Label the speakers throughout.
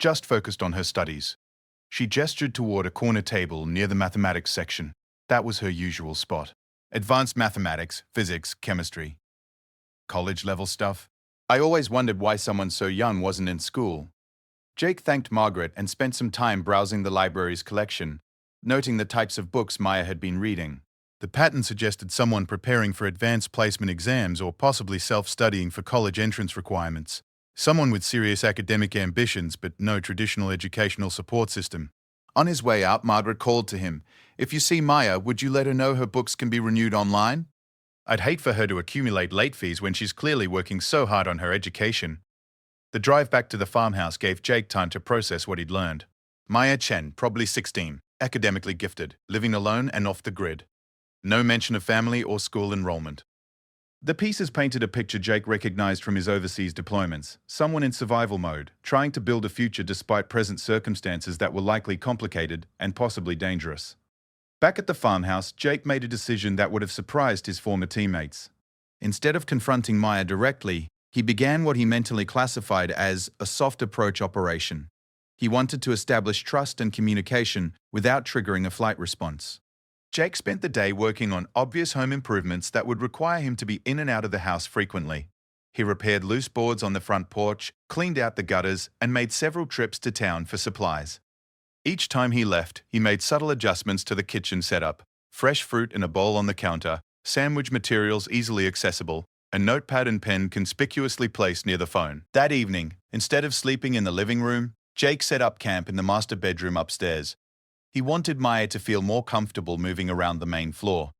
Speaker 1: just focused on her studies. She gestured toward a corner table near the mathematics section. That was her usual spot. Advanced mathematics, physics, chemistry. College-level stuff. I always wondered why someone so young wasn't in school. Jake thanked Margaret and spent some time browsing the library's collection, noting the types of books Maya had been reading. The pattern suggested someone preparing for advanced placement exams or possibly self-studying for college entrance requirements. Someone with serious academic ambitions but no traditional educational support system. On his way out, Margaret called to him. "If you see Maya, would you let her know her books can be renewed online? I'd hate for her to accumulate late fees when she's clearly working so hard on her education." The drive back to the farmhouse gave Jake time to process what he'd learned. Maya Chen, probably 16, academically gifted, living alone and off the grid. No mention of family or school enrollment. The pieces painted a picture Jake recognized from his overseas deployments, someone in survival mode, trying to build a future despite present circumstances that were likely complicated and possibly dangerous. Back at the farmhouse, Jake made a decision that would have surprised his former teammates. Instead of confronting Maya directly, he began what he mentally classified as a soft approach operation. He wanted to establish trust and communication without triggering a flight response. Jake spent the day working on obvious home improvements that would require him to be in and out of the house frequently. He repaired loose boards on the front porch, cleaned out the gutters, and made several trips to town for supplies. Each time he left, he made subtle adjustments to the kitchen setup: fresh fruit in a bowl on the counter, sandwich materials easily accessible, a notepad and pen conspicuously placed near the phone. That evening, instead of sleeping in the living room, Jake set up camp in the master bedroom upstairs. He wanted Maya to feel more comfortable moving around the main floor.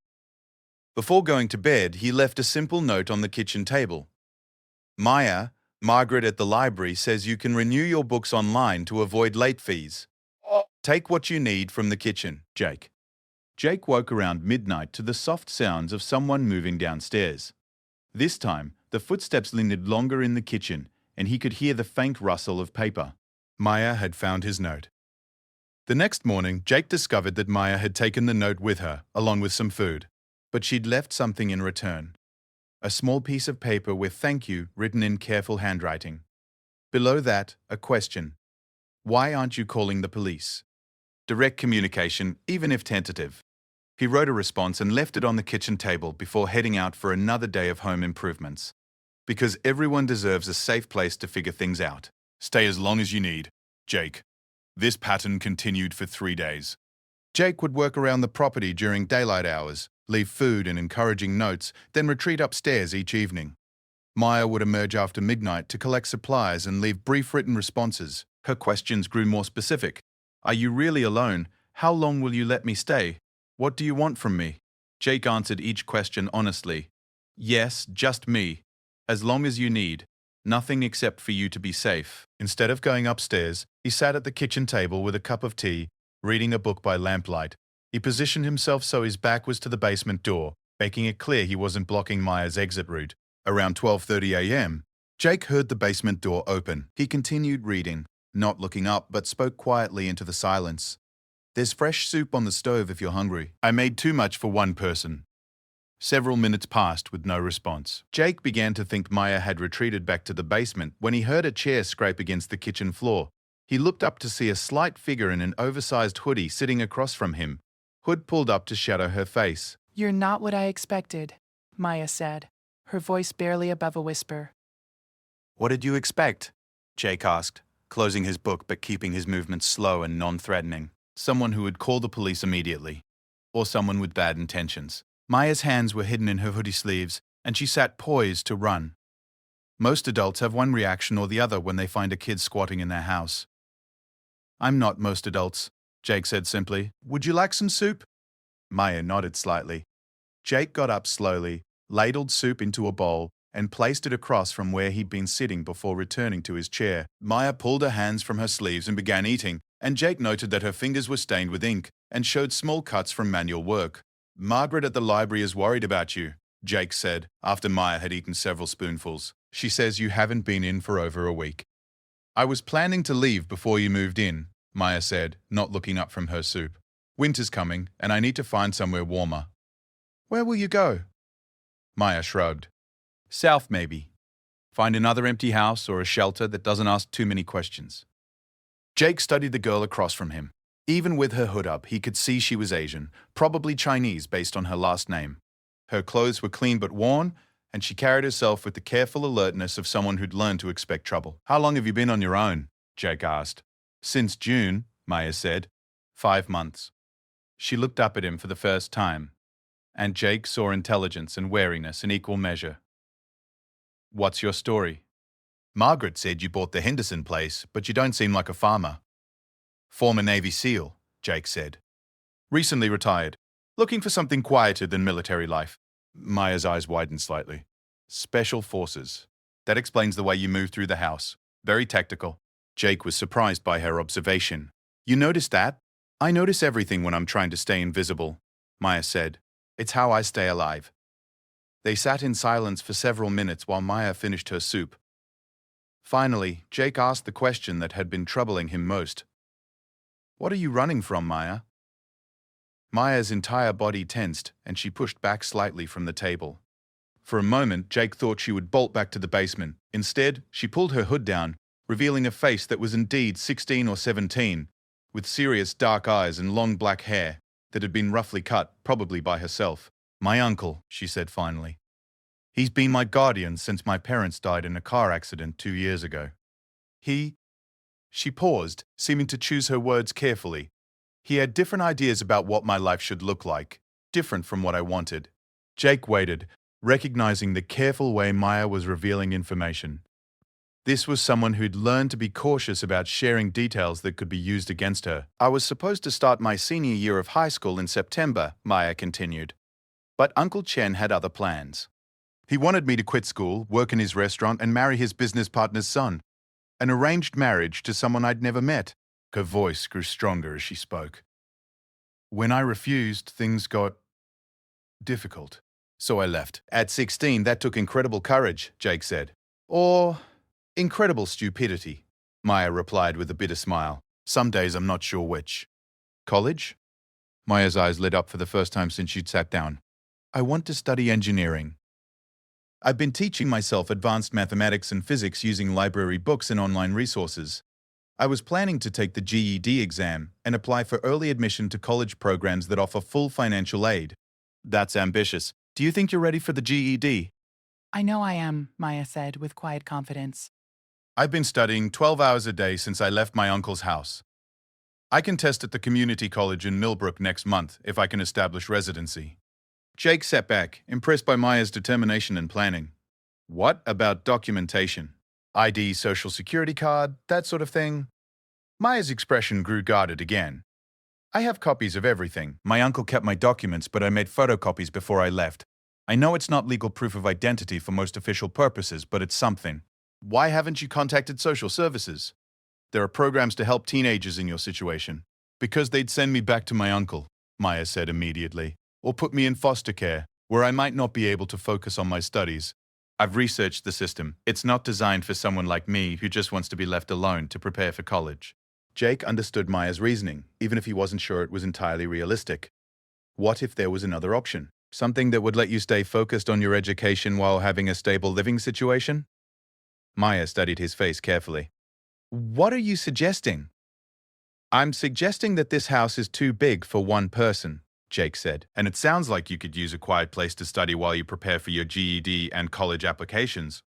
Speaker 1: Before going to bed, he left a simple note on the kitchen table. "Maya, Margaret at the library says you can renew your books online to avoid late fees. Take what you need from the kitchen, Jake." Jake woke around midnight to the soft sounds of someone moving downstairs. This time, the footsteps lingered longer in the kitchen, and he could hear the faint rustle of paper. Maya had found his note. The next morning, Jake discovered that Maya had taken the note with her, along with some food. But she'd left something in return. A small piece of paper with "thank you" written in careful handwriting. Below that, a question. "Why aren't you calling the police?" Direct communication, even if tentative. He wrote a response and left it on the kitchen table before heading out for another day of home improvements. Because everyone deserves a safe place to figure things out. Stay as long as you need, Jake. This pattern continued for 3 days. Jake would work around the property during daylight hours, leave food and encouraging notes, then retreat upstairs each evening. Maya would emerge after midnight to collect supplies and leave brief written responses. Her questions grew more specific. "Are you really alone? How long will you let me stay? What do you want from me?" Jake answered each question honestly. "Yes, just me. As long as you need. Nothing except for you to be safe." Instead of going upstairs, he sat at the kitchen table with a cup of tea, reading a book by lamplight. He positioned himself so his back was to the basement door, making it clear he wasn't blocking Maya's exit route. Around 12:30 a.m., Jake heard the basement door open. He continued reading, not looking up, but spoke quietly into the silence. "There's fresh soup on the stove if you're hungry. I made too much for one person." Several minutes passed with no response. Jake began to think Maya had retreated back to the basement when he heard a chair scrape against the kitchen floor. He looked up to see a slight figure in an oversized hoodie sitting across from him. Hood pulled up to shadow her face.
Speaker 2: "You're not what I expected," Maya said, her voice barely above a whisper.
Speaker 1: "What did you expect?" Jake asked, closing his book but keeping his movements slow and non-threatening. Someone who would call the police immediately. Or someone with bad intentions. Maya's hands were hidden in her hoodie sleeves, and she sat poised to run. Most adults have one reaction or the other when they find a kid squatting in their house. "I'm not most adults," Jake said simply. "Would you like some soup?" Maya nodded slightly. Jake got up slowly, ladled soup into a bowl, and placed it across from where he'd been sitting before returning to his chair. Maya pulled her hands from her sleeves and began eating, and Jake noted that her fingers were stained with ink and showed small cuts from manual work. "Margaret at the library is worried about you," Jake said, after Maya had eaten several spoonfuls. "She says you haven't been in for over a week." "I was planning to leave before you moved in," Maya said, not looking up from her soup. "Winter's coming, and I need to find somewhere warmer." "Where will you go?" Maya shrugged. "South, maybe. Find another empty house or a shelter that doesn't ask too many questions." Jake studied the girl across from him. Even with her hood up, he could see she was Asian, probably Chinese based on her last name. Her clothes were clean but worn, and she carried herself with the careful alertness of someone who'd learned to expect trouble. "How long have you been on your own?" Jake asked. "Since June," Maya said. 5 months. She looked up at him for the first time, and Jake saw intelligence and wariness in equal measure. "What's your story?" "Margaret said you bought the Henderson place, but you don't seem like a farmer." "Former Navy SEAL," Jake said. "Recently retired. Looking for something quieter than military life." Maya's eyes widened slightly. "Special Forces. That explains the way you move through the house. Very tactical." Jake was surprised by her observation. "You noticed that?" "I notice everything when I'm trying to stay invisible," Maya said. "It's how I stay alive." They sat in silence for several minutes while Maya finished her soup. Finally, Jake asked the question that had been troubling him most. "What are you running from, Maya?" Maya's entire body tensed, and she pushed back slightly from the table. For a moment, Jake thought she would bolt back to the basement. Instead, she pulled her hood down, revealing a face that was indeed 16 or 17, with serious dark eyes and long black hair that had been roughly cut, probably by herself. "My uncle," she said finally. "He's been my guardian since my parents died in a car accident 2 years ago. She paused, seeming to choose her words carefully. "He had different ideas about what my life should look like, different from what I wanted." Jake waited, recognizing the careful way Maya was revealing information. This was someone who'd learned to be cautious about sharing details that could be used against her. "I was supposed to start my senior year of high school in September," Maya continued. "But Uncle Chen had other plans. He wanted me to quit school, work in his restaurant, and marry his business partner's son. An arranged marriage to someone I'd never met." Her voice grew stronger as she spoke. "When I refused, things got difficult. So I left. At 16, that took incredible courage," Jake said. "Or incredible stupidity," Maya replied with a bitter smile. "Some days I'm not sure which." "College?" Maya's eyes lit up for the first time since she'd sat down. "I want to study engineering. I've been teaching myself advanced mathematics and physics using library books and online resources. I was planning to take the GED exam and apply for early admission to college programs that offer full financial aid." "That's ambitious. Do you think you're ready for the GED?"
Speaker 2: "I know I am," Maya said with quiet confidence.
Speaker 1: "I've been studying 12 hours a day since I left my uncle's house. I can test at the community college in Millbrook next month if I can establish residency." Jake sat back, impressed by Maya's determination and planning. "What about documentation? ID, social security card, that sort of thing?" Maya's expression grew guarded again. "I have copies of everything. My uncle kept my documents, but I made photocopies before I left. I know it's not legal proof of identity for most official purposes, but it's something." "Why haven't you contacted social services? There are programs to help teenagers in your situation." "Because they'd send me back to my uncle," Maya said immediately, "or put me in foster care, where I might not be able to focus on my studies. I've researched the system. It's not designed for someone like me who just wants to be left alone to prepare for college." Jake understood Maya's reasoning, even if he wasn't sure it was entirely realistic. What if there was another option? Something that would let you stay focused on your education while having a stable living situation? Maya studied his face carefully. "What are you suggesting?" "I'm suggesting that this house is too big for one person," Jake said. "And it sounds like you could use a quiet place to study while you prepare for your GED and college applications.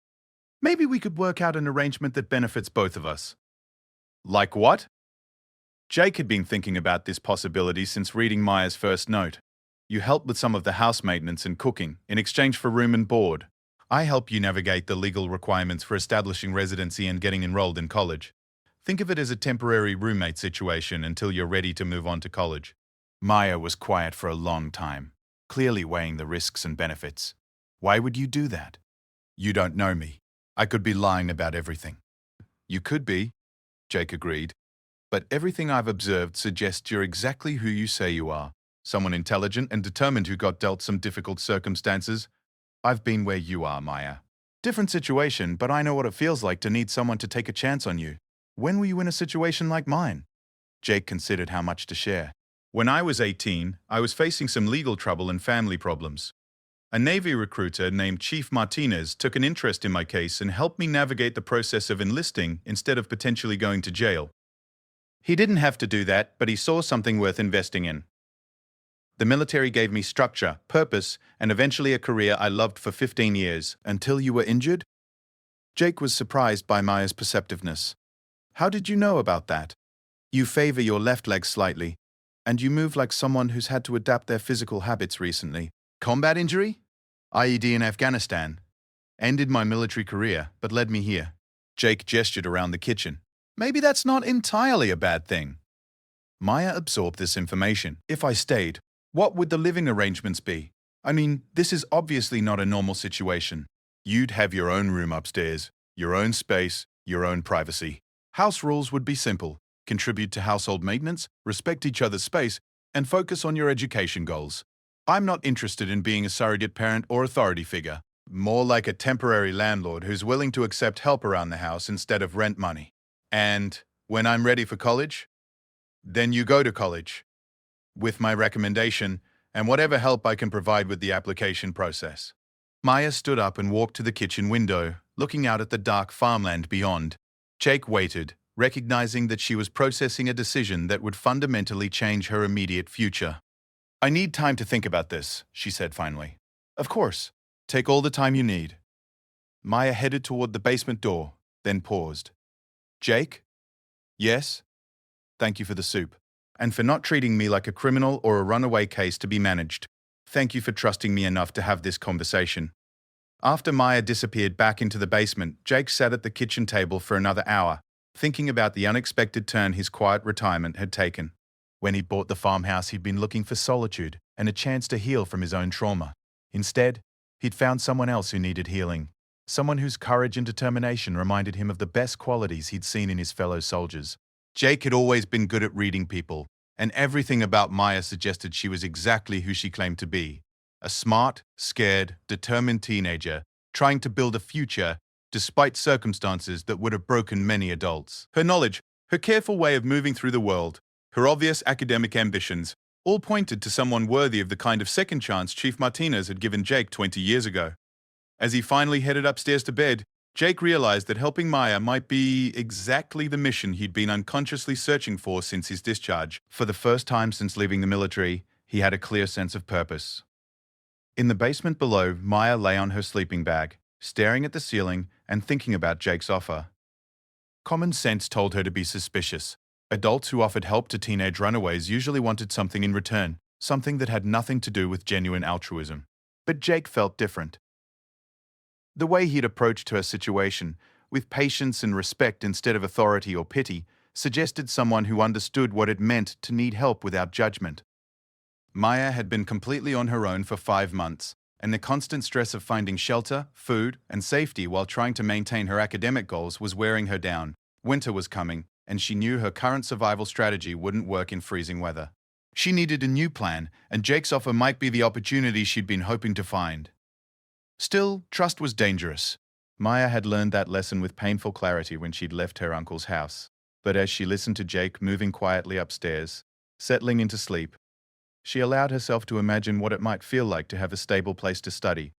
Speaker 1: Maybe we could work out an arrangement that benefits both of us." "Like what?" Jake had been thinking about this possibility since reading Maya's first note. "You help with some of the house maintenance and cooking in exchange for room and board. I help you navigate the legal requirements for establishing residency and getting enrolled in college. Think of it as a temporary roommate situation until you're ready to move on to college." Maya was quiet for a long time, clearly weighing the risks and benefits. "Why would you do that?" "You don't know me. I could be lying about everything." "You could be," Jake agreed. "But everything I've observed suggests you're exactly who you say you are. Someone intelligent and determined who got dealt some difficult circumstances. I've been where you are, Maya. Different situation, but I know what it feels like to need someone to take a chance on you. When were you in a situation like mine?" Jake considered how much to share. "When I was 18, I was facing some legal trouble and family problems. A Navy recruiter named Chief Martinez took an interest in my case and helped me navigate the process of enlisting instead of potentially going to jail. He didn't have to do that, but he saw something worth investing in. The military gave me structure, purpose, and eventually a career I loved for 15 years, until you were injured? Jake was surprised by Maya's perceptiveness. How did you know about that? You favor your left leg slightly, and you move like someone who's had to adapt their physical habits recently. Combat injury? IED in Afghanistan. Ended my military career, but led me here. Jake gestured around the kitchen. Maybe that's not entirely a bad thing. Maya absorbed this information. If I stayed, what would the living arrangements be? I mean, this is obviously not a normal situation. You'd have your own room upstairs, your own space, your own privacy. House rules would be simple. Contribute to household maintenance, respect each other's space, and focus on your education goals. I'm not interested in being a surrogate parent or authority figure. More like a temporary landlord who's willing to accept help around the house instead of rent money. And when I'm ready for college, then you go to college. With my recommendation, and whatever help I can provide with the application process. Maya stood up and walked to the kitchen window, looking out at the dark farmland beyond. Jake waited, recognizing that she was processing a decision that would fundamentally change her immediate future. I need time to think about this, she said finally. Of course. Take all the time you need. Maya headed toward the basement door, then paused. Jake? Yes? Thank you for the soup. And for not treating me like a criminal or a runaway case to be managed. Thank you for trusting me enough to have this conversation. After Maya disappeared back into the basement, Jake sat at the kitchen table for another hour, thinking about the unexpected turn his quiet retirement had taken. When he bought the farmhouse, he'd been looking for solitude and a chance to heal from his own trauma. Instead, he'd found someone else who needed healing, someone whose courage and determination reminded him of the best qualities he'd seen in his fellow soldiers. Jake had always been good at reading people, and everything about Maya suggested she was exactly who she claimed to be. A smart, scared, determined teenager trying to build a future despite circumstances that would have broken many adults. Her knowledge, her careful way of moving through the world, her obvious academic ambitions, all pointed to someone worthy of the kind of second chance Chief Martinez had given Jake 20 years ago. As he finally headed upstairs to bed, Jake realized that helping Maya might be exactly the mission he'd been unconsciously searching for since his discharge. For the first time since leaving the military, he had a clear sense of purpose. In the basement below, Maya lay on her sleeping bag, staring at the ceiling and thinking about Jake's offer. Common sense told her to be suspicious. Adults who offered help to teenage runaways usually wanted something in return, something that had nothing to do with genuine altruism. But Jake felt different. The way he'd approached her situation, with patience and respect instead of authority or pity, suggested someone who understood what it meant to need help without judgment. Maya had been completely on her own for 5 months, and the constant stress of finding shelter, food, and safety while trying to maintain her academic goals was wearing her down. Winter was coming, and she knew her current survival strategy wouldn't work in freezing weather. She needed a new plan, and Jake's offer might be the opportunity she'd been hoping to find. Still, trust was dangerous. Maya had learned that lesson with painful clarity when she'd left her uncle's house. But as she listened to Jake moving quietly upstairs, settling into sleep, she allowed herself to imagine what it might feel like to have a stable place to study,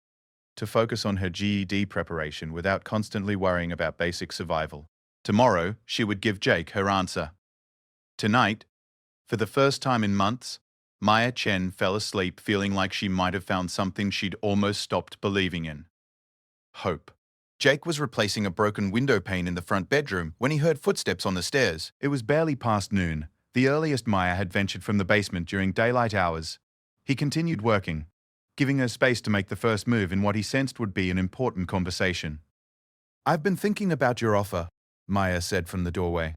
Speaker 1: to focus on her GED preparation without constantly worrying about basic survival. Tomorrow, she would give Jake her answer. Tonight, for the first time in months, Maya Chen fell asleep feeling like she might have found something she'd almost stopped believing in. Hope. Jake was replacing a broken window pane in the front bedroom when he heard footsteps on the stairs. It was barely past noon, the earliest Maya had ventured from the basement during daylight hours. He continued working, giving her space to make the first move in what he sensed would be an important conversation. I've been thinking about your offer, Maya said from the doorway.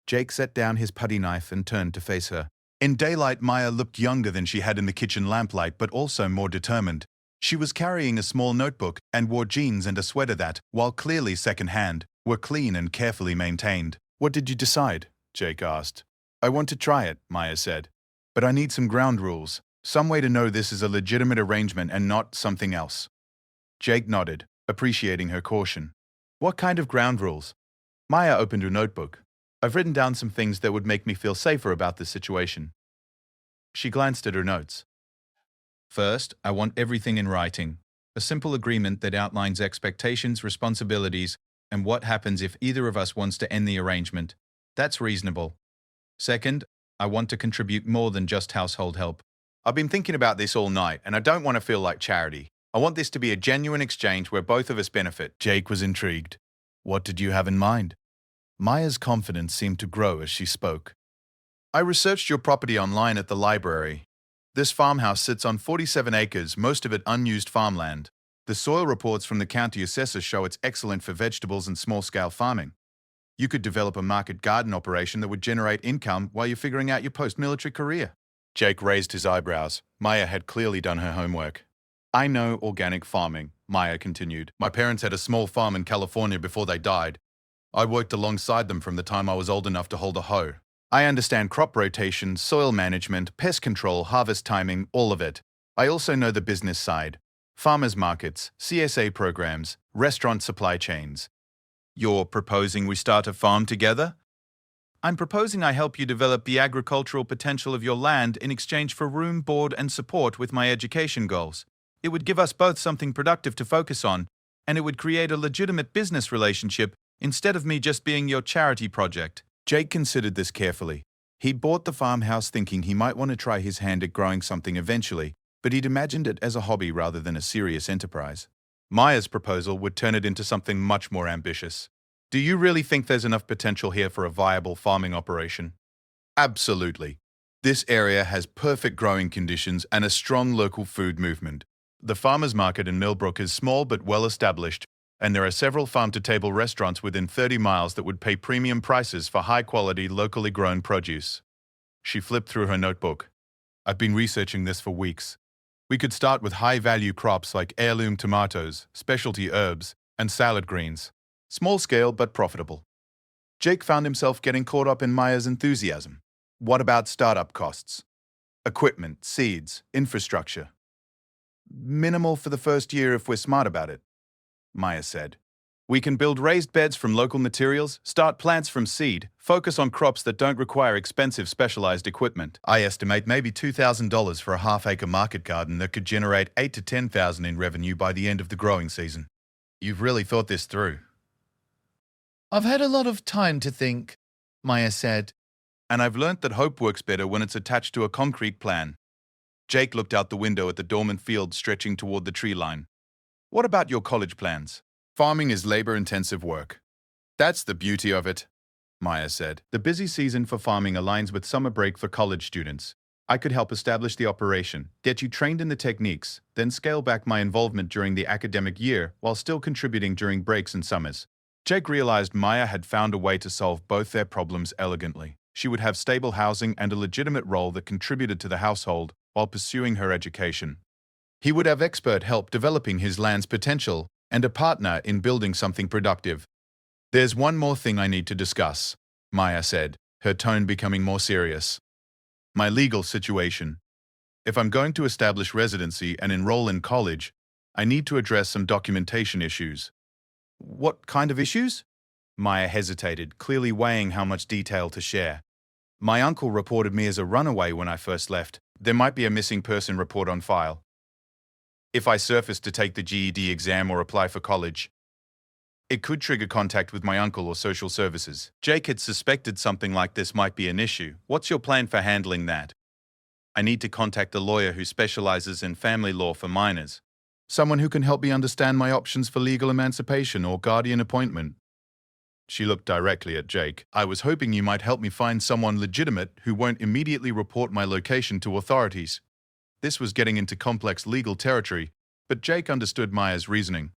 Speaker 1: Jake set down his putty knife and turned to face her. In daylight, Maya looked younger than she had in the kitchen lamplight, but also more determined. She was carrying a small notebook and wore jeans and a sweater that, while clearly second-hand, were clean and carefully maintained. What did you decide? Jake asked. I want to try it, Maya said. But I need some ground rules, some way to know this is a legitimate arrangement and not something else. Jake nodded, appreciating her caution. What kind of ground rules? Maya opened her notebook. I've written down some things that would make me feel safer about this situation. She glanced at her notes. First, I want everything in writing. A simple agreement that outlines expectations, responsibilities, and what happens if either of us wants to end the arrangement. That's reasonable. Second, I want to contribute more than just household help. I've been thinking about this all night, and I don't want to feel like charity. I want this to be a genuine exchange where both of us benefit. Jake was intrigued. What did you have in mind? Maya's confidence seemed to grow as she spoke. I researched your property online at the library. This farmhouse sits on 47 acres, most of it unused farmland. The soil reports from the county assessor show it's excellent for vegetables and small-scale farming. You could develop a market garden operation that would generate income while you're figuring out your post-military career. Jake raised his eyebrows. Maya had clearly done her homework. I know organic farming, Maya continued. My parents had a small farm in California before they died. I worked alongside them from the time I was old enough to hold a hoe. I understand crop rotation, soil management, pest control, harvest timing, all of it. I also know the business side. Farmers markets, CSA programs, restaurant supply chains. You're proposing we start a farm together? I'm proposing I help you develop the agricultural potential of your land in exchange for room, board, and support with my education goals. It would give us both something productive to focus on, and it would create a legitimate business relationship instead of me just being your charity project. Jake considered this carefully. He bought the farmhouse thinking he might want to try his hand at growing something eventually, but he'd imagined it as a hobby rather than a serious enterprise. Maya's proposal would turn it into something much more ambitious. Do you really think there's enough potential here for a viable farming operation? Absolutely. This area has perfect growing conditions and a strong local food movement. The farmers market in Millbrook is small but well established, and there are several farm-to-table restaurants within 30 miles that would pay premium prices for high-quality, locally grown produce. She flipped through her notebook. I've been researching this for weeks. We could start with high-value crops like heirloom tomatoes, specialty herbs, and salad greens. Small scale but profitable. Jake found himself getting caught up in Maya's enthusiasm. What about startup costs? Equipment, seeds, infrastructure. Minimal for the first year if we're smart about it, Maya said. We can build raised beds from local materials, start plants from seed, focus on crops that don't require expensive specialized equipment. I estimate maybe $2,000 for a half-acre market garden that could generate $8,000 to $10,000 in revenue by the end of the growing season. You've really thought this through.
Speaker 3: I've had a lot of time to think, Maya said.
Speaker 1: And I've learnt that hope works better when it's attached to a concrete plan. Jake looked out the window at the dormant field stretching toward the tree line. What about your college plans? Farming is labor-intensive work. That's the beauty of it, Maya said. The busy season for farming aligns with summer break for college students. I could help establish the operation, get you trained in the techniques, then scale back my involvement during the academic year while still contributing during breaks and summers. Jake realized Maya had found a way to solve both their problems elegantly. She would have stable housing and a legitimate role that contributed to the household while pursuing her education. He would have expert help developing his land's potential and a partner in building something productive. There's one more thing I need to discuss, Maya said, her tone becoming more serious. My legal situation. If I'm going to establish residency and enroll in college, I need to address some documentation issues. What kind of issues? Maya hesitated, clearly weighing how much detail to share. My uncle reported me as a runaway when I first left. There might be a missing person report on file. If I surface to take the GED exam or apply for college, it could trigger contact with my uncle or social services. Jake had suspected something like this might be an issue. What's your plan for handling that? I need to contact a lawyer who specializes in family law for minors. Someone who can help me understand my options for legal emancipation or guardian appointment. She looked directly at Jake. I was hoping you might help me find someone legitimate who won't immediately report my location to authorities. This was getting into complex legal territory, but Jake understood Maya's reasoning.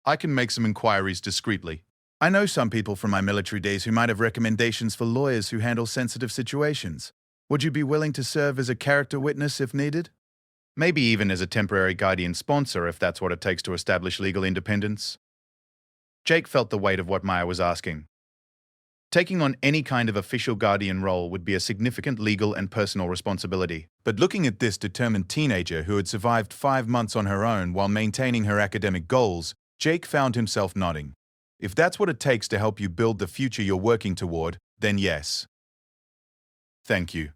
Speaker 1: I can make some inquiries discreetly. I know some people from my military days who might have recommendations for lawyers who handle sensitive situations. Would you be willing to serve as a character witness if needed? Maybe even as a temporary guardian sponsor if that's what it takes to establish legal independence. Jake felt the weight of what Maya was asking. Taking on any kind of official guardian role would be a significant legal and personal responsibility. But looking at this determined teenager who had survived 5 months on her own while maintaining her academic goals, Jake found himself nodding. If that's what it takes to help you build the future you're working toward, then yes. Thank you.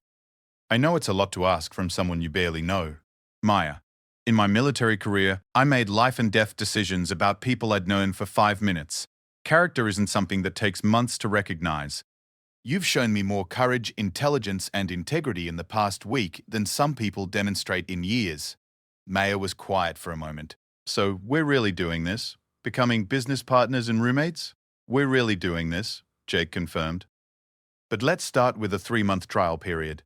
Speaker 1: I know it's a lot to ask from someone you barely know. Maya, in my military career, I made life and death decisions about people I'd known for 5 minutes. Character isn't something that takes months to recognize. You've shown me more courage, intelligence, and integrity in the past week than some people demonstrate in years. Maya was quiet for a moment. So, we're really doing this? Becoming business partners and roommates? We're really doing this, Jake confirmed. But let's start with a 3-month trial period.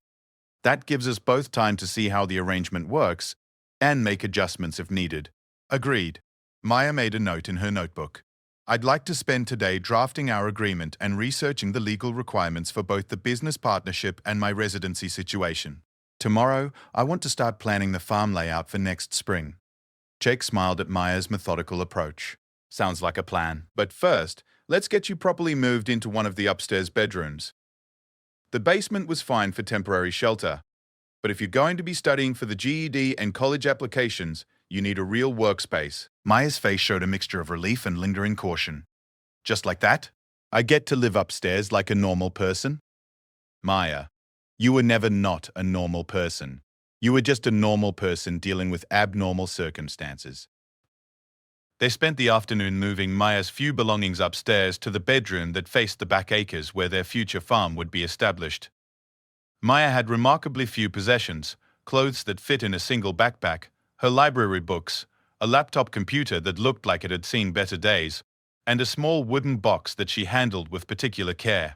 Speaker 1: That gives us both time to see how the arrangement works and make adjustments if needed. Agreed. Maya made a note in her notebook. I'd like to spend today drafting our agreement and researching the legal requirements for both the business partnership and my residency situation. Tomorrow, I want to start planning the farm layout for next spring. Jake smiled at Maya's methodical approach. Sounds like a plan. But first, let's get you properly moved into one of the upstairs bedrooms. The basement was fine for temporary shelter, but if you're going to be studying for the GED and college applications, you need a real workspace. Maya's face showed a mixture of relief and lingering caution. Just like that? I get to live upstairs like a normal person? Maya, you were never not a normal person. You were just a normal person dealing with abnormal circumstances. They spent the afternoon moving Maya's few belongings upstairs to the bedroom that faced the back acres where their future farm would be established. Maya had remarkably few possessions: clothes that fit in a single backpack, her library books, a laptop computer that looked like it had seen better days, and a small wooden box that she handled with particular care.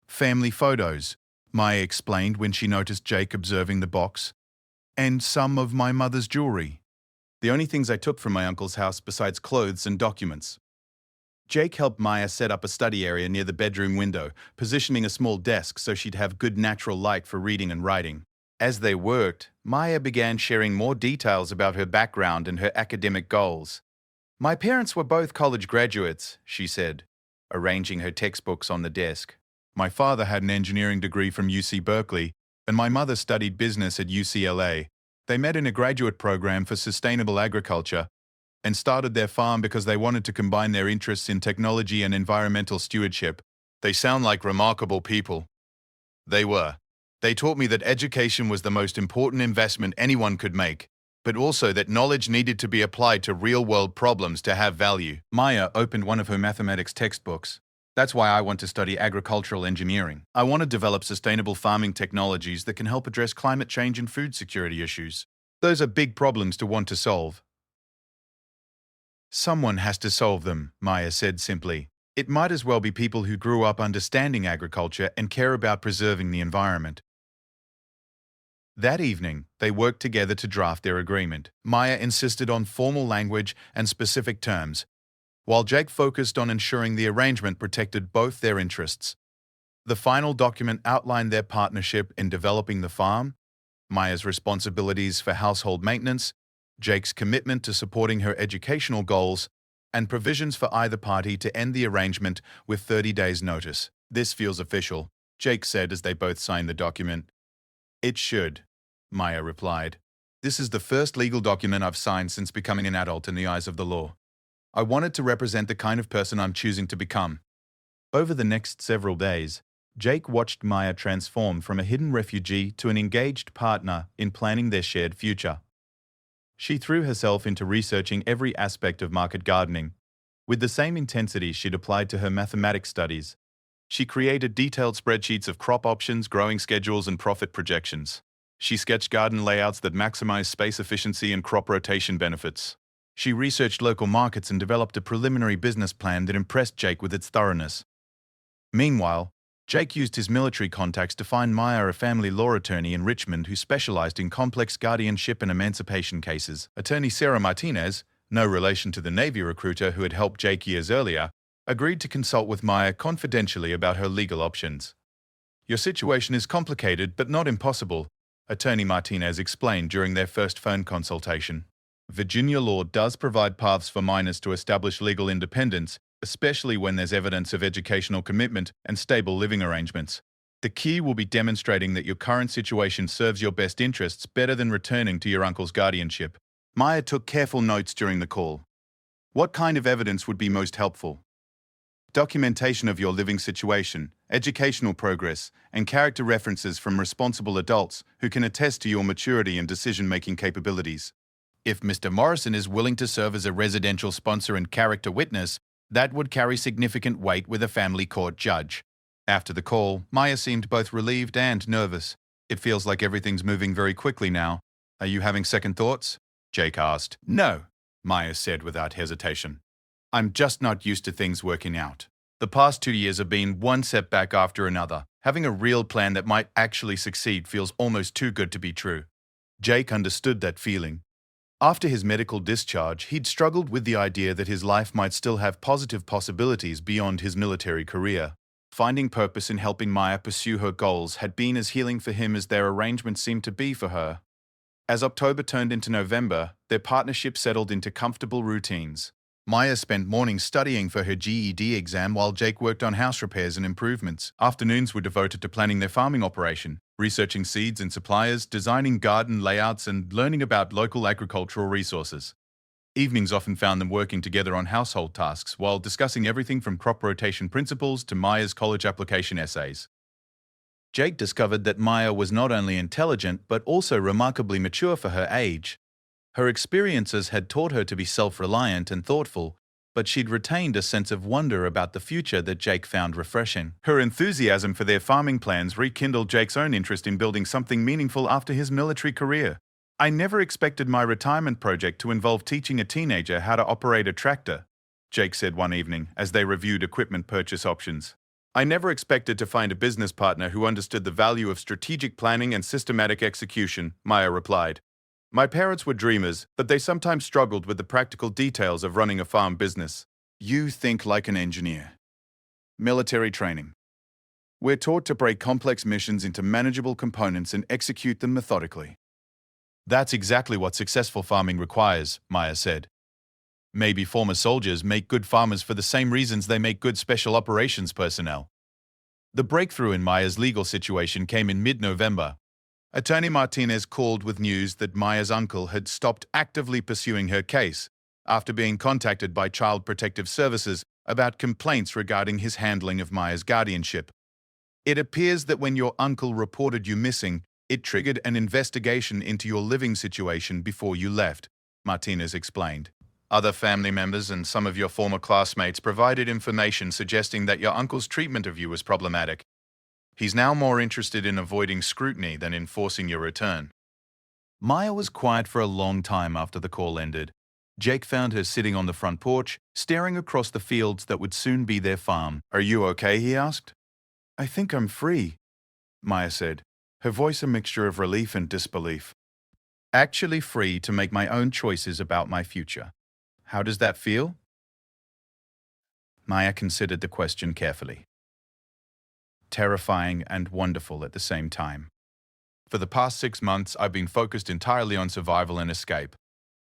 Speaker 1: Family photos, Maya explained when she noticed Jake observing the box. And some of my mother's jewelry. The only things I took from my uncle's house besides clothes and documents. Jake helped Maya set up a study area near the bedroom window, positioning a small desk so she'd have good natural light for reading and writing. As they worked, Maya began sharing more details about her background and her academic goals. My parents were both college graduates, she said, arranging her textbooks on the desk. My father had an engineering degree from UC Berkeley, and my mother studied business at UCLA. They met in a graduate program for sustainable agriculture and started their farm because they wanted to combine their interests in technology and environmental stewardship. They sound like remarkable people. They were. They taught me that education was the most important investment anyone could make, but also that knowledge needed to be applied to real-world problems to have value. Maya opened one of her mathematics textbooks. That's why I want to study agricultural engineering. I want to develop sustainable farming technologies that can help address climate change and food security issues. Those are big problems to want to solve. Someone has to solve them, Maya said simply. It might as well be people who grew up understanding agriculture and care about preserving the environment. That evening, they worked together to draft their agreement. Maya insisted on formal language and specific terms, while Jake focused on ensuring the arrangement protected both their interests. The final document outlined their partnership in developing the farm, Maya's responsibilities for household maintenance, Jake's commitment to supporting her educational goals, and provisions for either party to end the arrangement with 30 days' notice. This feels official, Jake said as they both signed the document. It should, Maya replied. This is the first legal document I've signed since becoming an adult in the eyes of the law. I want it to represent the kind of person I'm choosing to become. Over the next several days, Jake watched Maya transform from a hidden refugee to an engaged partner in planning their shared future. She threw herself into researching every aspect of market gardening, with the same intensity she'd applied to her mathematics studies. She created detailed spreadsheets of crop options, growing schedules, and profit projections. She sketched garden layouts that maximized space efficiency and crop rotation benefits. She researched local markets and developed a preliminary business plan that impressed Jake with its thoroughness. Meanwhile, Jake used his military contacts to find Maya a family law attorney in Richmond who specialized in complex guardianship and emancipation cases. Attorney Sarah Martinez, no relation to the Navy recruiter who had helped Jake years earlier, agreed to consult with Maya confidentially about her legal options. Your situation is complicated but not impossible, Attorney Martinez explained during their first phone consultation. Virginia law does provide paths for minors to establish legal independence, especially when there's evidence of educational commitment and stable living arrangements. The key will be demonstrating that your current situation serves your best interests better than returning to your uncle's guardianship. Maya took careful notes during the call. What kind of evidence would be most helpful? Documentation of your living situation, educational progress, and character references from responsible adults who can attest to your maturity and decision-making capabilities. If Mr. Morrison is willing to serve as a residential sponsor and character witness, that would carry significant weight with a family court judge. After the call, Maya seemed both relieved and nervous. It feels like everything's moving very quickly now. Are you having second thoughts? Jake asked. No, Maya said without hesitation. I'm just not used to things working out. The past 2 years have been one setback after another. Having a real plan that might actually succeed feels almost too good to be true. Jake understood that feeling. After his medical discharge, he'd struggled with the idea that his life might still have positive possibilities beyond his military career. Finding purpose in helping Maya pursue her goals had been as healing for him as their arrangement seemed to be for her. As October turned into November, their partnership settled into comfortable routines. Maya spent mornings studying for her GED exam while Jake worked on house repairs and improvements. Afternoons were devoted to planning their farming operation, researching seeds and suppliers, designing garden layouts, and learning about local agricultural resources. Evenings often found them working together on household tasks while discussing everything from crop rotation principles to Maya's college application essays. Jake discovered that Maya was not only intelligent but also remarkably mature for her age. Her experiences had taught her to be self-reliant and thoughtful, but she'd retained a sense of wonder about the future that Jake found refreshing. Her enthusiasm for their farming plans rekindled Jake's own interest in building something meaningful after his military career. I never expected my retirement project to involve teaching a teenager how to operate a tractor, Jake said one evening as they reviewed equipment purchase options. I never expected to find a business partner who understood the value of strategic planning and systematic execution, Maya replied. My parents were dreamers, but they sometimes struggled with the practical details of running a farm business. You think like an engineer. Military training. We're taught to break complex missions into manageable components and execute them methodically. That's exactly what successful farming requires, Maya said. Maybe former soldiers make good farmers for the same reasons they make good special operations personnel. The breakthrough in Maya's legal situation came in mid-November. Attorney Martinez called with news that Maya's uncle had stopped actively pursuing her case after being contacted by Child Protective Services about complaints regarding his handling of Maya's guardianship. It appears that when your uncle reported you missing, it triggered an investigation into your living situation before you left, Martinez explained. Other family members and some of your former classmates provided information suggesting that your uncle's treatment of you was problematic. He's now more interested in avoiding scrutiny than in forcing your return. Maya was quiet for a long time after the call ended. Jake found her sitting on the front porch, staring across the fields that would soon be their farm. Are you okay? He asked. I think I'm free, Maya said, her voice a mixture of relief and disbelief. Actually free to make my own choices about my future. How does that feel? Maya considered the question carefully. Terrifying and wonderful at the same time. For the past 6 months, I've been focused entirely on survival and escape.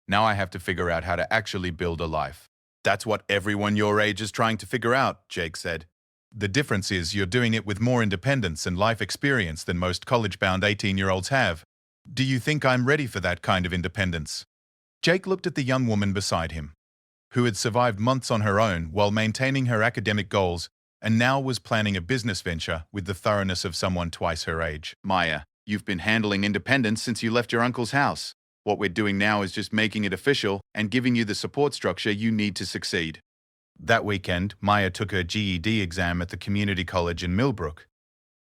Speaker 1: Now I have to figure out how to actually build a life. That's what everyone your age is trying to figure out, Jake said. The difference is you're doing it with more independence and life experience than most college-bound 18-year-olds have. Do you think I'm ready for that kind of independence? Jake looked at the young woman beside him, who had survived months on her own while maintaining her academic goals and now was planning a business venture with the thoroughness of someone twice her age. Maya, you've been handling independence since you left your uncle's house. What we're doing now is just making it official and giving you the support structure you need to succeed. That weekend, Maya took her GED exam at the community college in Millbrook.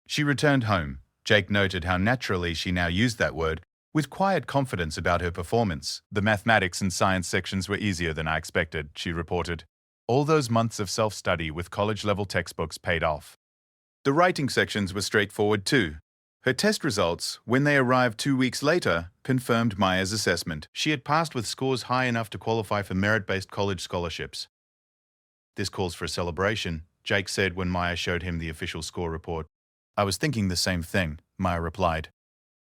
Speaker 1: She returned home. Jake noted how naturally she now used that word, with quiet confidence about her performance. The mathematics and science sections were easier than I expected, she reported. All those months of self-study with college-level textbooks paid off. The writing sections were straightforward too. Her test results, when they arrived 2 weeks later, confirmed Maya's assessment. She had passed with scores high enough to qualify for merit-based college scholarships. This calls for a celebration, Jake said when Maya showed him the official score report. I was thinking the same thing, Maya replied.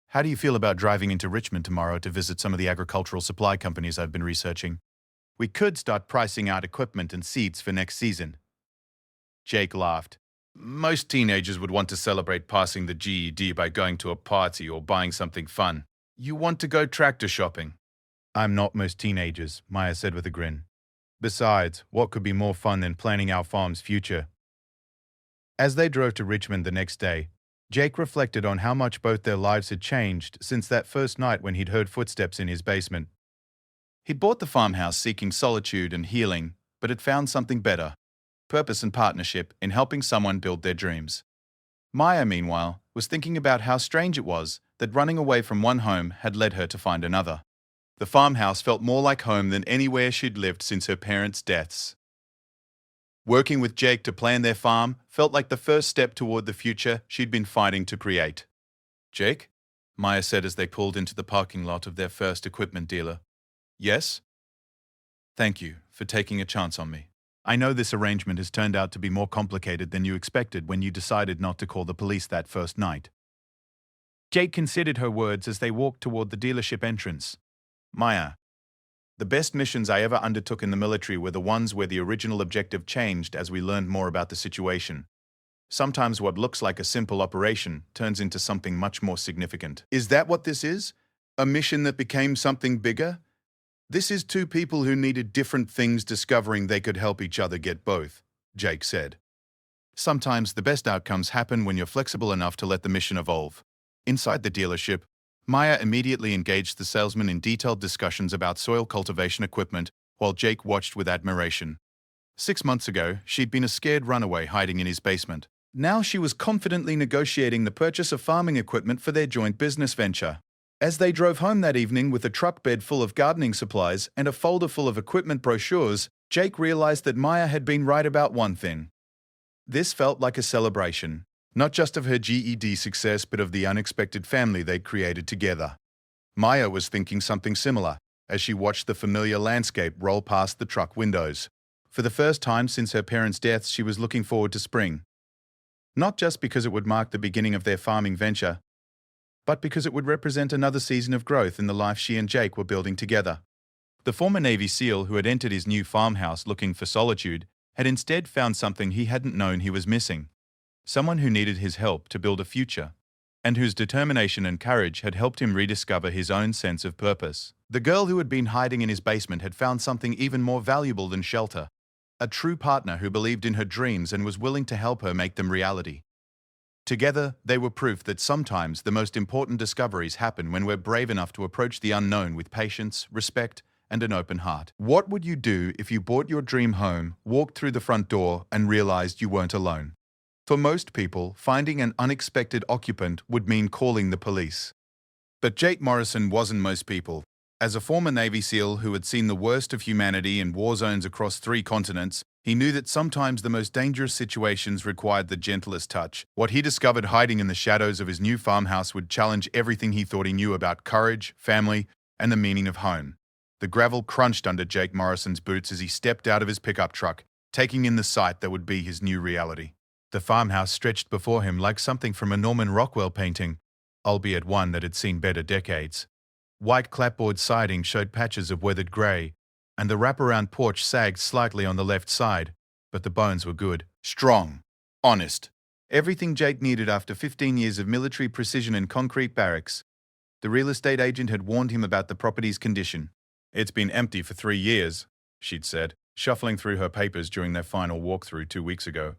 Speaker 1: How do you feel about driving into Richmond tomorrow to visit some of the agricultural supply companies I've been researching? We could start pricing out equipment and seeds for next season. Jake laughed. Most teenagers would want to celebrate passing the GED by going to a party or buying something fun. You want to go tractor shopping. I'm not most teenagers, Maya said with a grin. Besides, what could be more fun than planning our farm's future? As they drove to Richmond the next day, Jake reflected on how much both their lives had changed since that first night when he'd heard footsteps in his basement. He'd bought the farmhouse seeking solitude and healing, but had found something better, purpose and partnership in helping someone build their dreams. Maya, meanwhile, was thinking about how strange it was that running away from one home had led her to find another. The farmhouse felt more like home than anywhere she'd lived since her parents' deaths. Working with Jake to plan their farm felt like the first step toward the future she'd been fighting to create. "Jake?" Maya said as they pulled into the parking lot of their first equipment dealer. "Yes?" "Thank you for taking a chance on me. I know this arrangement has turned out to be more complicated than you expected when you decided not to call the police that first night." Jake considered her words as they walked toward the dealership entrance. "Maya, the best missions I ever undertook in the military were the ones where the original objective changed as we learned more about the situation. Sometimes what looks like a simple operation turns into something much more significant." "Is that what this is? A mission that became something bigger?" "This is two people who needed different things discovering they could help each other get both," Jake said. "Sometimes the best outcomes happen when you're flexible enough to let the mission evolve." Inside the dealership, Maya immediately engaged the salesman in detailed discussions about soil cultivation equipment while Jake watched with admiration. 6 months ago, she'd been a scared runaway hiding in his basement. Now she was confidently negotiating the purchase of farming equipment for their joint business venture. As they drove home that evening with a truck bed full of gardening supplies and a folder full of equipment brochures, Jake realized that Maya had been right about one thing. This felt like a celebration, not just of her GED success but of the unexpected family they'd created together. Maya was thinking something similar as she watched the familiar landscape roll past the truck windows. For the first time since her parents' deaths, she was looking forward to spring. Not just because it would mark the beginning of their farming venture, but because it would represent another season of growth in the life she and Jake were building together. The former Navy SEAL who had entered his new farmhouse looking for solitude had instead found something he hadn't known he was missing. Someone who needed his help to build a future, and whose determination and courage had helped him rediscover his own sense of purpose. The girl who had been hiding in his basement had found something even more valuable than shelter. A true partner who believed in her dreams and was willing to help her make them reality. Together, they were proof that sometimes the most important discoveries happen when we're brave enough to approach the unknown with patience, respect, and an open heart. What would you do if you bought your dream home, walked through the front door, and realized you weren't alone? For most people, finding an unexpected occupant would mean calling the police. But Jake Morrison wasn't most people. As a former Navy SEAL who had seen the worst of humanity in war zones across 3 continents, he knew that sometimes the most dangerous situations required the gentlest touch. What he discovered hiding in the shadows of his new farmhouse would challenge everything he thought he knew about courage, family, and the meaning of home. The gravel crunched under Jake Morrison's boots as he stepped out of his pickup truck, taking in the sight that would be his new reality. The farmhouse stretched before him like something from a Norman Rockwell painting, albeit one that had seen better decades. White clapboard siding showed patches of weathered grey, and the wraparound porch sagged slightly on the left side, but the bones were good, strong, honest. Everything Jake needed after 15 years of military precision and concrete barracks. The real estate agent had warned him about the property's condition. "It's been empty for 3 years, she'd said, shuffling through her papers during their final walkthrough 2 weeks ago.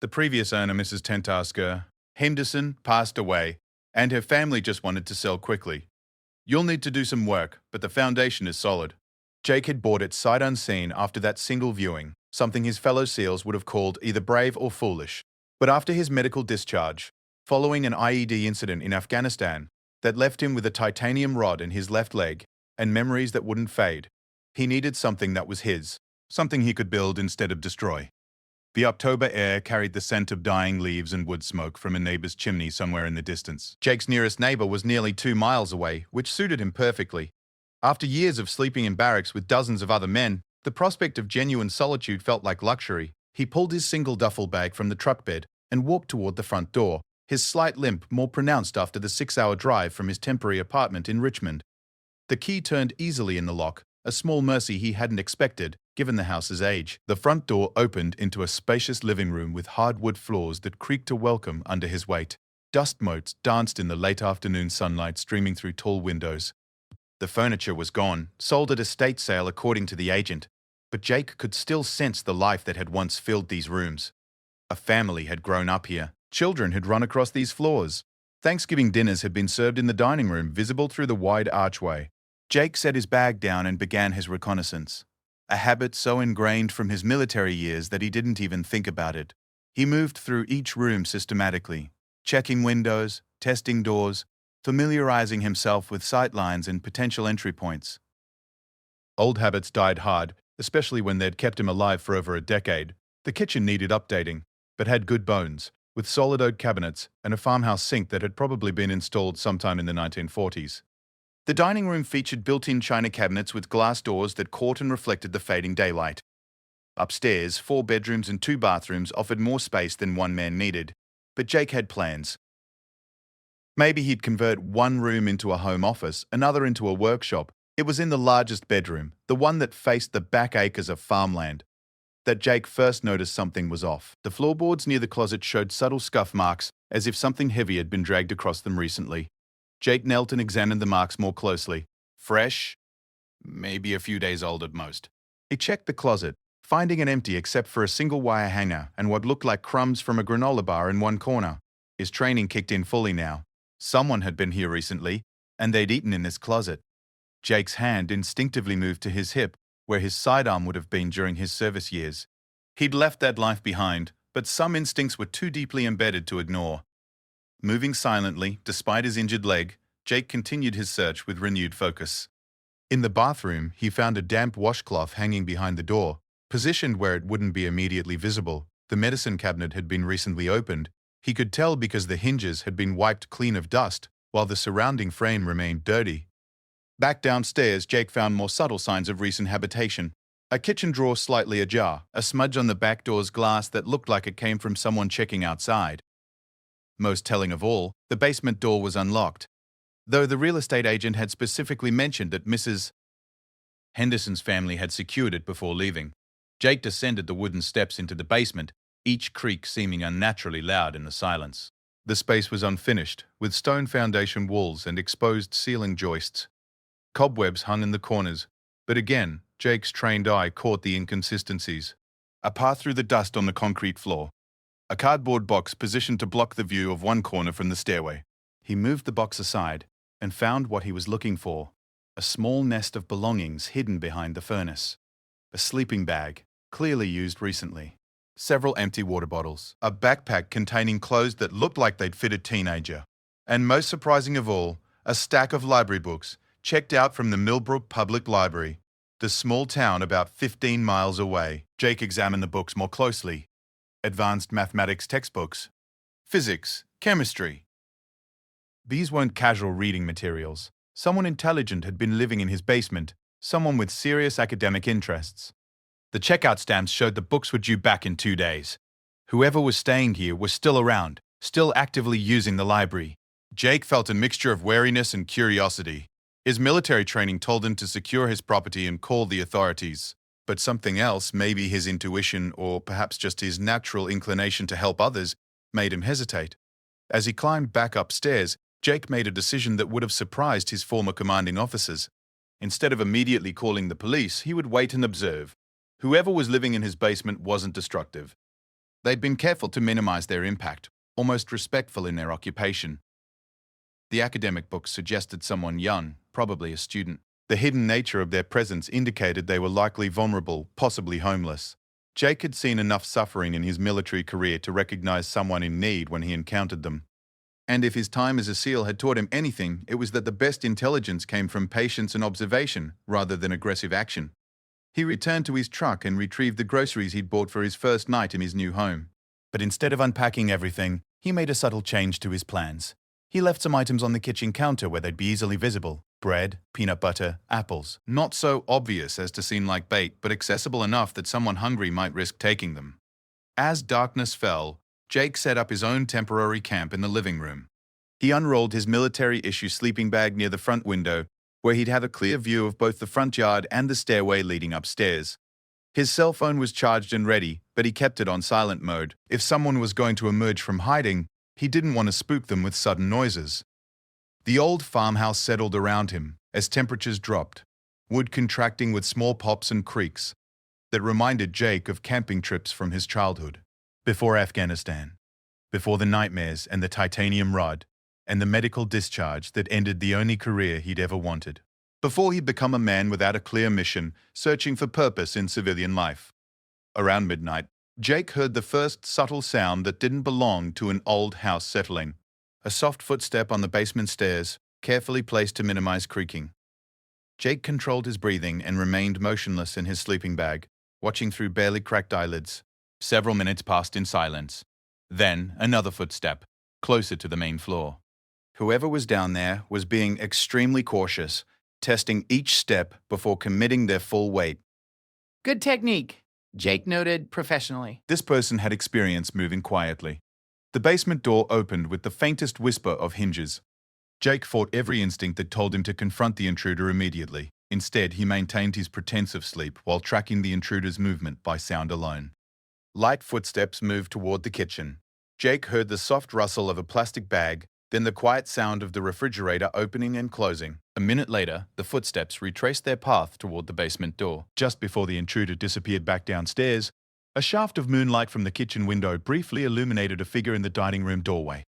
Speaker 1: The previous owner, Mrs. Tentasker Henderson, passed away, and her family just wanted to sell quickly. You'll need to do some work, but the foundation is solid." Jake had bought it sight unseen after that single viewing, something his fellow SEALs would have called either brave or foolish. But after his medical discharge, following an IED incident in Afghanistan that left him with a titanium rod in his left leg and memories that wouldn't fade, he needed something that was his, something he could build instead of destroy. The October air carried the scent of dying leaves and wood smoke from a neighbor's chimney somewhere in the distance. Jake's nearest neighbor was nearly 2 miles away, which suited him perfectly. After years of sleeping in barracks with dozens of other men, the prospect of genuine solitude felt like luxury. He pulled his single duffel bag from the truck bed and walked toward the front door, his slight limp more pronounced after the 6-hour drive from his temporary apartment in Richmond. The key turned easily in the lock, a small mercy he hadn't expected, given the house's age. The front door opened into a spacious living room with hardwood floors that creaked to welcome under his weight. Dust motes danced in the late afternoon sunlight streaming through tall windows. The furniture was gone, sold at estate sale according to the agent, but Jake could still sense the life that had once filled these rooms. A family had grown up here. Children had run across these floors. Thanksgiving dinners had been served in the dining room, visible through the wide archway. Jake set his bag down and began his reconnaissance, a habit so ingrained from his military years that he didn't even think about it. He moved through each room systematically, checking windows, testing doors, familiarizing himself with sightlines and potential entry points. Old habits died hard, especially when they'd kept him alive for over a decade. The kitchen needed updating, but had good bones, with solid oak cabinets and a farmhouse sink that had probably been installed sometime in the 1940s. The dining room featured built-in china cabinets with glass doors that caught and reflected the fading daylight. Upstairs, 4 bedrooms and 2 bathrooms offered more space than one man needed, but Jake had plans. Maybe he'd convert one room into a home office, another into a workshop. It was in the largest bedroom, the one that faced the back acres of farmland, that Jake first noticed something was off. The floorboards near the closet showed subtle scuff marks, as if something heavy had been dragged across them recently. Jake knelt and examined the marks more closely. Fresh? Maybe a few days old at most. He checked the closet, finding it empty except for a single wire hanger and what looked like crumbs from a granola bar in one corner. His training kicked in fully now. Someone had been here recently, and they'd eaten in this closet. Jake's hand instinctively moved to his hip, where his sidearm would have been during his service years. He'd left that life behind, but some instincts were too deeply embedded to ignore. Moving silently, despite his injured leg, Jake continued his search with renewed focus. In the bathroom, he found a damp washcloth hanging behind the door, positioned where it wouldn't be immediately visible. The medicine cabinet had been recently opened. He could tell because the hinges had been wiped clean of dust, while the surrounding frame remained dirty. Back downstairs, Jake found more subtle signs of recent habitation. A kitchen drawer slightly ajar, a smudge on the back door's glass that looked like it came from someone checking outside. Most telling of all, the basement door was unlocked, though the real estate agent had specifically mentioned that Mrs. Henderson's family had secured it before leaving. Jake descended the wooden steps into the basement, each creak seeming unnaturally loud in the silence. The space was unfinished, with stone foundation walls and exposed ceiling joists. Cobwebs hung in the corners, but again, Jake's trained eye caught the inconsistencies. A path through the dust on the concrete floor. A cardboard box positioned to block the view of one corner from the stairway. He moved the box aside and found what he was looking for. A small nest of belongings hidden behind the furnace. A sleeping bag, clearly used recently. Several empty water bottles. A backpack containing clothes that looked like they'd fit a teenager. And most surprising of all, a stack of library books, checked out from the Millbrook Public Library, the small town about 15 miles away. Jake examined the books more closely. Advanced mathematics textbooks. Physics, chemistry. These weren't casual reading materials. Someone intelligent had been living in his basement, someone with serious academic interests. The checkout stamps showed the books were due back in 2 days. Whoever was staying here was still around, still actively using the library. Jake felt a mixture of wariness and curiosity. His military training told him to secure his property and call the authorities. But something else, maybe his intuition or perhaps just his natural inclination to help others, made him hesitate. As he climbed back upstairs, Jake made a decision that would have surprised his former commanding officers. Instead of immediately calling the police, he would wait and observe. Whoever was living in his basement wasn't destructive. They'd been careful to minimize their impact, almost respectful in their occupation. The academic books suggested someone young, probably a student. The hidden nature of their presence indicated they were likely vulnerable, possibly homeless. Jake had seen enough suffering in his military career to recognize someone in need when he encountered them. And if his time as a SEAL had taught him anything, it was that the best intelligence came from patience and observation, rather than aggressive action. He returned to his truck and retrieved the groceries he'd bought for his first night in his new home. But instead of unpacking everything, he made a subtle change to his plans. He left some items on the kitchen counter where they'd be easily visible. Bread, peanut butter, apples. Not so obvious as to seem like bait, but accessible enough that someone hungry might risk taking them. As darkness fell, Jake set up his own temporary camp in the living room. He unrolled his military-issue sleeping bag near the front window, where he'd have a clear view of both the front yard and the stairway leading upstairs. His cell phone was charged and ready, but he kept it on silent mode. If someone was going to emerge from hiding, he didn't want to spook them with sudden noises. The old farmhouse settled around him as temperatures dropped, wood contracting with small pops and creaks that reminded Jake of camping trips from his childhood. Before Afghanistan, before the nightmares and the titanium rod, and the medical discharge that ended the only career he'd ever wanted. Before he'd become a man without a clear mission, searching for purpose in civilian life. Around midnight, Jake heard the first subtle sound that didn't belong to an old house settling. A soft footstep on the basement stairs, carefully placed to minimize creaking. Jake controlled his breathing and remained motionless in his sleeping bag, watching through barely cracked eyelids. Several minutes passed in silence. Then, another footstep, closer to the main floor. Whoever was down there was being extremely cautious, testing each step before committing their full weight.
Speaker 2: Good technique, Jake noted professionally.
Speaker 1: This person had experience moving quietly. The basement door opened with the faintest whisper of hinges. Jake fought every instinct that told him to confront the intruder immediately. Instead, he maintained his pretense of sleep while tracking the intruder's movement by sound alone. Light footsteps moved toward the kitchen. Jake heard the soft rustle of a plastic bag, then the quiet sound of the refrigerator opening and closing. A minute later, the footsteps retraced their path toward the basement door. Just before the intruder disappeared back downstairs, a shaft of moonlight from the kitchen window briefly illuminated a figure in the dining room doorway.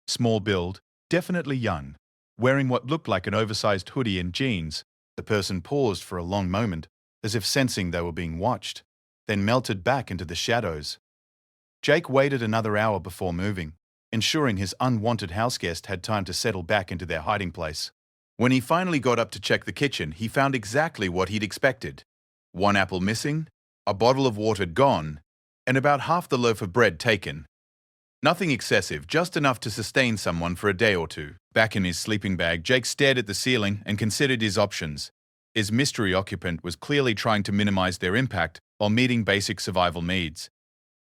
Speaker 1: Small build, definitely young. Wearing what looked like an oversized hoodie and jeans, the person paused for a long moment, as if sensing they were being watched, then melted back into the shadows. Jake waited another hour before moving, ensuring his unwanted houseguest had time to settle back into their hiding place. When he finally got up to check the kitchen, he found exactly what he'd expected. One apple missing, a bottle of water gone, and about half the loaf of bread taken. Nothing excessive, just enough to sustain someone for a day or two. Back in his sleeping bag, Jake stared at the ceiling and considered his options. His mystery occupant was clearly trying to minimize their impact while meeting basic survival needs.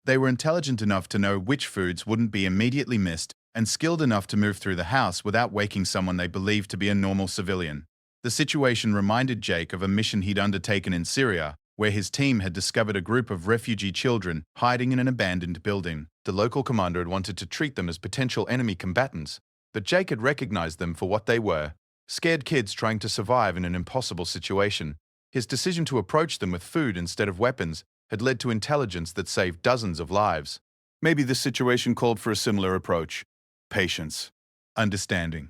Speaker 1: They were intelligent enough to know which foods wouldn't be immediately missed and skilled enough to move through the house without waking someone they believed to be a normal civilian. The situation reminded Jake of a mission he'd undertaken in Syria, where his team had discovered a group of refugee children hiding in an abandoned building. The local commander had wanted to treat them as potential enemy combatants, but Jake had recognized them for what they were, scared kids trying to survive in an impossible situation. His decision to approach them with food instead of weapons had led to intelligence that saved dozens of lives. Maybe this situation called for a similar approach. Patience. Understanding.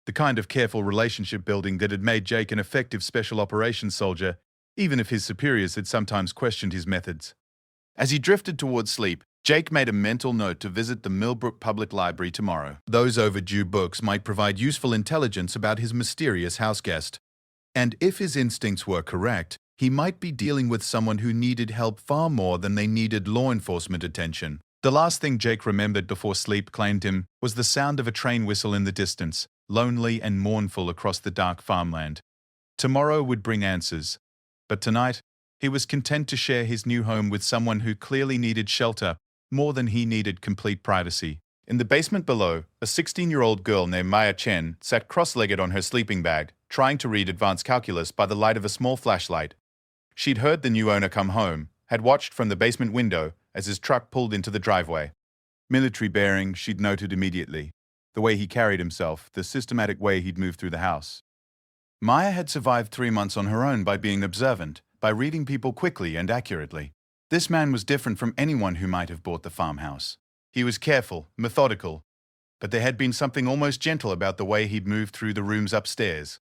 Speaker 1: The kind of careful relationship building that had made Jake an effective special operations soldier, even if his superiors had sometimes questioned his methods. As he drifted towards sleep, Jake made a mental note to visit the Millbrook Public Library tomorrow. Those overdue books might provide useful intelligence about his mysterious houseguest. And if his instincts were correct, he might be dealing with someone who needed help far more than they needed law enforcement attention. The last thing Jake remembered before sleep claimed him was the sound of a train whistle in the distance, lonely and mournful across the dark farmland. Tomorrow would bring answers, but tonight he was content to share his new home with someone who clearly needed shelter more than he needed complete privacy. In the basement below, a 16-year-old girl named Maya Chen sat cross-legged on her sleeping bag, trying to read advanced calculus by the light of a small flashlight. She'd heard the new owner come home, had watched from the basement window as his truck pulled into the driveway. Military bearing, she'd noted immediately. The way he carried himself, the systematic way he'd moved through the house. Maya had survived 3 months on her own by being observant, by reading people quickly and accurately. This man was different from anyone who might have bought the farmhouse. He was careful, methodical, but there had been something almost gentle about the way he'd moved through the rooms upstairs.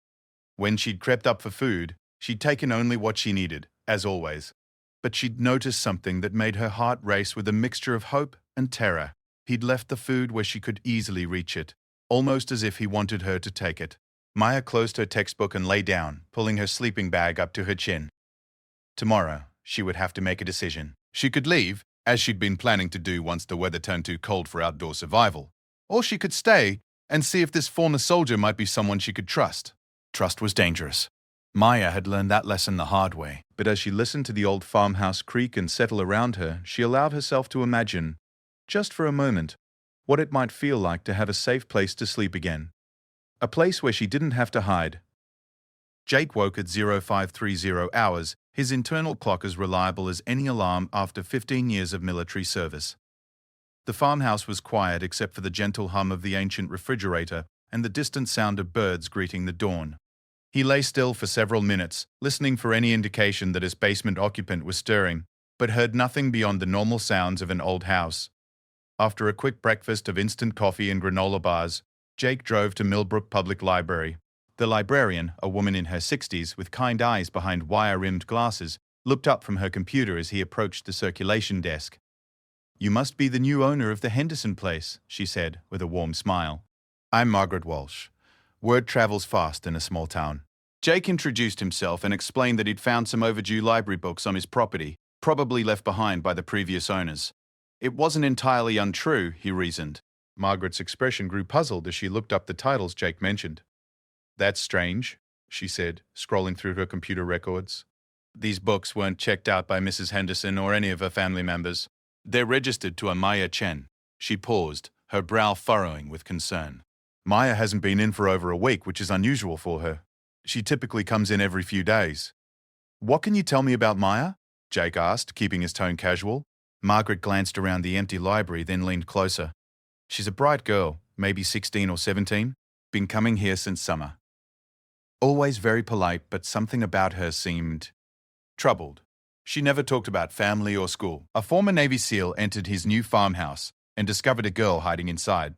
Speaker 1: When she'd crept up for food, she'd taken only what she needed, as always. But she'd noticed something that made her heart race with a mixture of hope and terror. He'd left the food where she could easily reach it, almost as if he wanted her to take it. Maya closed her textbook and lay down, pulling her sleeping bag up to her chin. Tomorrow, she would have to make a decision. She could leave, as she'd been planning to do once the weather turned too cold for outdoor survival. Or she could stay and see if this former soldier might be someone she could trust. Trust was dangerous. Maya had learned that lesson the hard way. But as she listened to the old farmhouse creak and settle around her, she allowed herself to imagine, just for a moment, what it might feel like to have a safe place to sleep again. A place where she didn't have to hide. Jake woke at 0530 hours, his internal clock as reliable as any alarm after 15 years of military service. The farmhouse was quiet except for the gentle hum of the ancient refrigerator and the distant sound of birds greeting the dawn. He lay still for several minutes, listening for any indication that his basement occupant was stirring, but heard nothing beyond the normal sounds of an old house. After a quick breakfast of instant coffee and granola bars, Jake drove to Millbrook Public Library. The librarian, a woman in her 60s with kind eyes behind wire-rimmed glasses, looked up from her computer as he approached the circulation desk. "You must be the new owner of the Henderson place," she said, with a warm smile. "I'm Margaret Walsh. Word travels fast in a small town." Jake introduced himself and explained that he'd found some overdue library books on his property, probably left behind by the previous owners. It wasn't entirely untrue, he reasoned. Margaret's expression grew puzzled as she looked up the titles Jake mentioned. "That's strange," she said, scrolling through her computer records. "These books weren't checked out by Mrs. Henderson or any of her family members. They're registered to a Maya Chen." She paused, her brow furrowing with concern. "Maya hasn't been in for over a week, which is unusual for her. She typically comes in every few days." "What can you tell me about Maya?" Jake asked, keeping his tone casual. Margaret glanced around the empty library, then leaned closer. "She's a bright girl, maybe 16 or 17. Been coming here since summer. Always very polite, but something about her seemed troubled. She never talked about family or school." A former Navy SEAL entered his new farmhouse and discovered a girl hiding inside.